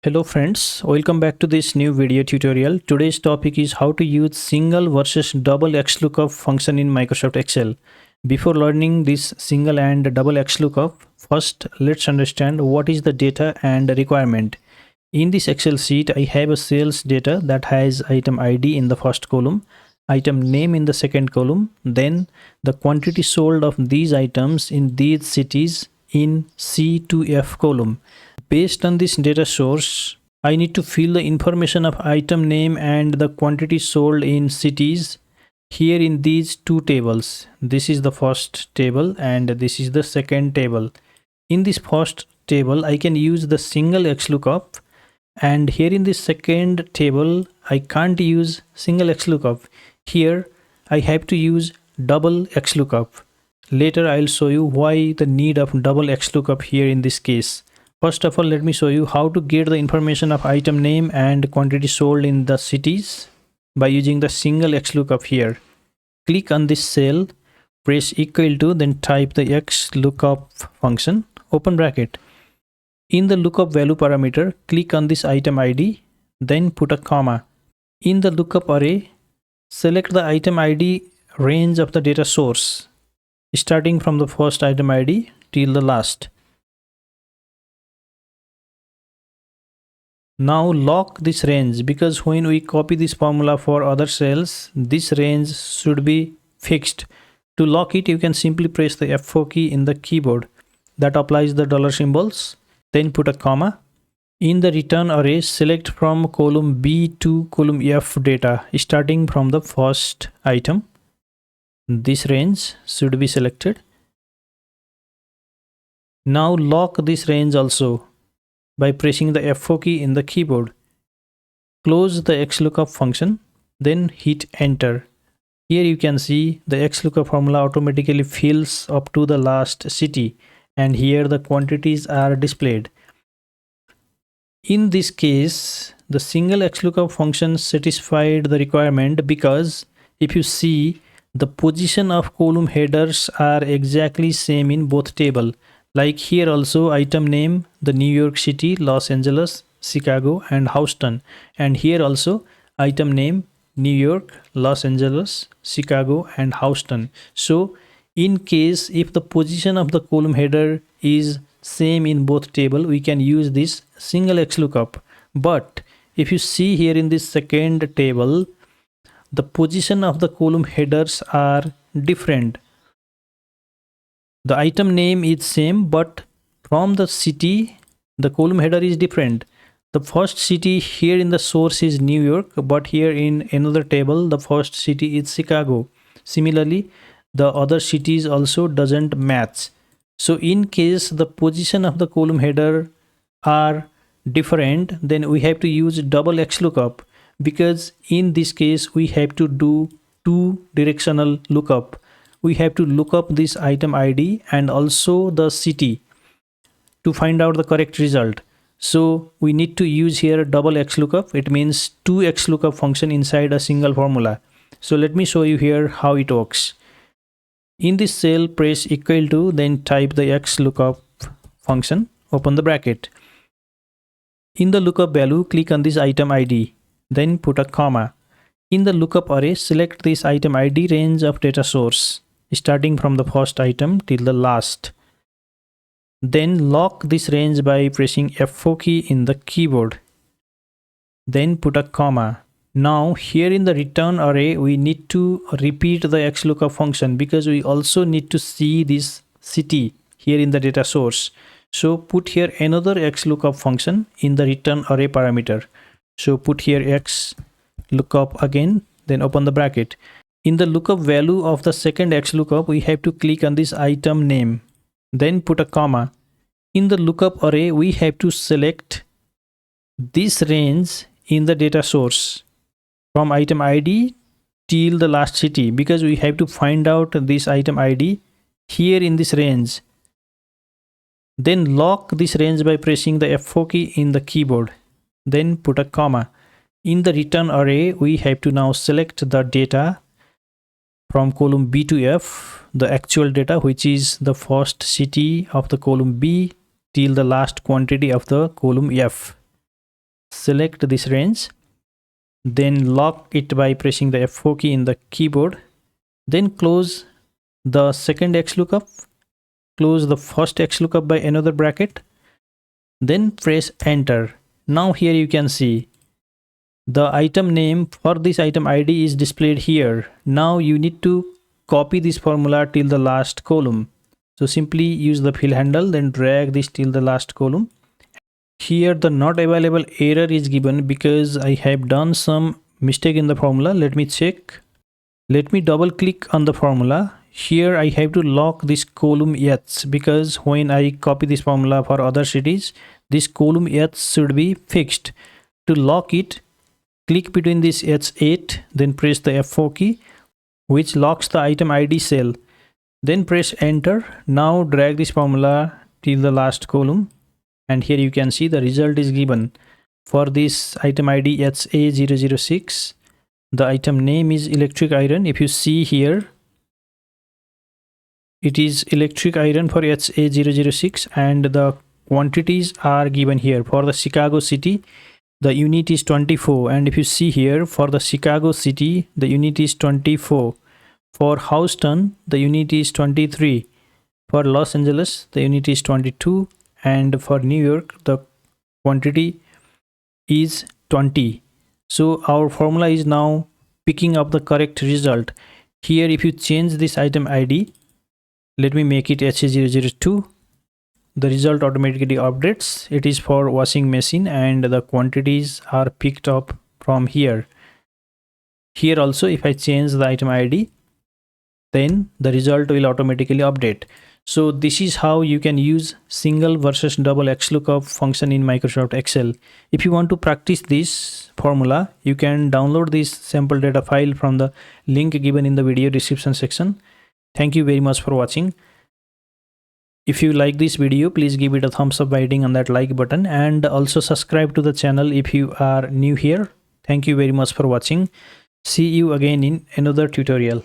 Hello friends, welcome back to this new video tutorial. Today's topic is how to use single versus double XLOOKUP function in Microsoft Excel. Before learning this single and double XLOOKUP, first let's understand what is the data and requirement. In this Excel sheet, I have a sales data that has item ID in the first column, item name in the second column, then the quantity sold of these items in these cities in C to F column. Based on this data source, I need to fill the information of item name and the quantity sold in cities here in these two tables. This is the first table and this is the second table. In this first table, I can use the single XLOOKUP, and here in this second table, I can't use single XLOOKUP. Here, I have to use double XLOOKUP. Later, I'll show you why the need of double XLOOKUP here in this case. First of all, let me show you how to get the information of item name and quantity sold in the cities by using the single XLOOKUP here. Click on this cell, press equal to, then type the XLOOKUP function, open bracket. In the lookup value parameter, click on this item ID, then put a comma. In the lookup array, select the item ID range of the data source, starting from the first item ID till the last. Now lock this range, because when we copy this formula for other cells, this range should be fixed. To lock it, you can simply press the F4 key in the keyboard. That applies the dollar symbols. Then put a comma. In the return array, select from column B to column F data, starting from the first item. This range should be selected. Now lock this range also by pressing the F4 key in the keyboard. Close the XLOOKUP function, then hit enter. Here you can see the XLOOKUP formula automatically fills up to the last city, and here the quantities are displayed. In this case, the single XLOOKUP function satisfied the requirement, because if you see, the position of column headers are exactly same in both tables. Like here also, item name, the New York City, Los Angeles, Chicago and Houston. And here also, item name, New York, Los Angeles, Chicago and Houston. So in case if the position of the column header is same in both table, we can use this single XLOOKUP. But if you see here in this second table, the position of the column headers are different. The item name is same, but from the city, the column header is different. The first city here in the source is New York, but here in another table, the first city is Chicago. Similarly, the other cities also doesn't match. So in case the position of the column header are different, then we have to use double XLOOKUP, because in this case, we have to do two directional lookup. We have to look up this item ID and also the city to find out the correct result. So we need to use here double XLOOKUP. It means two XLOOKUP function inside a single formula. So let me show you here how it works. In this cell, press equal to, then type the XLOOKUP function, open the bracket. In the lookup value, click on this item ID, then put a comma. In the lookup array, select this item ID range of data source, starting from the first item till the last. Then lock this range by pressing F4 key in the keyboard. Then put a comma. Now here in the return array, we need to repeat the XLOOKUP function, because we also need to see this city here in the data source. So put here another XLOOKUP function in the return array parameter. So put here XLOOKUP again, then open the bracket. In the lookup value of the second XLOOKUP, we have to click on this item name, then put a comma. In the lookup array, we have to select this range in the data source from item ID till the last city, because we have to find out this item ID here in this range. Then lock this range by pressing the F4 key in the keyboard, then put a comma. In the return array, we have to now select the data from column B to F, the actual data, which is the first city of the column B till the last quantity of the column F. select this range, then lock it by pressing the F4 key in the keyboard, then close the second XLOOKUP, close the first XLOOKUP by another bracket, then press enter. Now here you can see the item name for this item ID is displayed here. Now you need to copy this formula till the last column. So simply use the fill handle, then drag this till the last column. Here the not available error is given because I have done some mistake in the formula. Let me check. Let me double click on the formula. Here I have to lock this column H because when I copy this formula for other cities, this column H should be fixed. To lock it, click between this H8, then press the F4 key, which locks the item ID cell. Then press enter. Now drag this formula till the last column, and here you can see the result is given. For this item ID HA006, the item name is electric iron. If you see here, it is electric iron for HA006, and the quantities are given here. For the Chicago city, the unit is 24, and if you see here, for the Chicago city, the unit is 24. For Houston, the unit is 23. For Los Angeles, the unit is 22, and for New York, the quantity is 20. So our formula is now picking up the correct result. Here if you change this item ID, let me make it HA002, the result automatically updates. It is for washing machine, and the quantities are picked up from here. Here also if I change the item ID, then the result will automatically update. So this is how you can use single versus double XLOOKUP function in Microsoft Excel. If you want to practice this formula, you can download this sample data file from the link given in the video description section. Thank you very much for watching. If you like this video, please give it a thumbs up by hitting on that like button, and also subscribe to the channel if you are new here. Thank you very much for watching. See you again in another tutorial.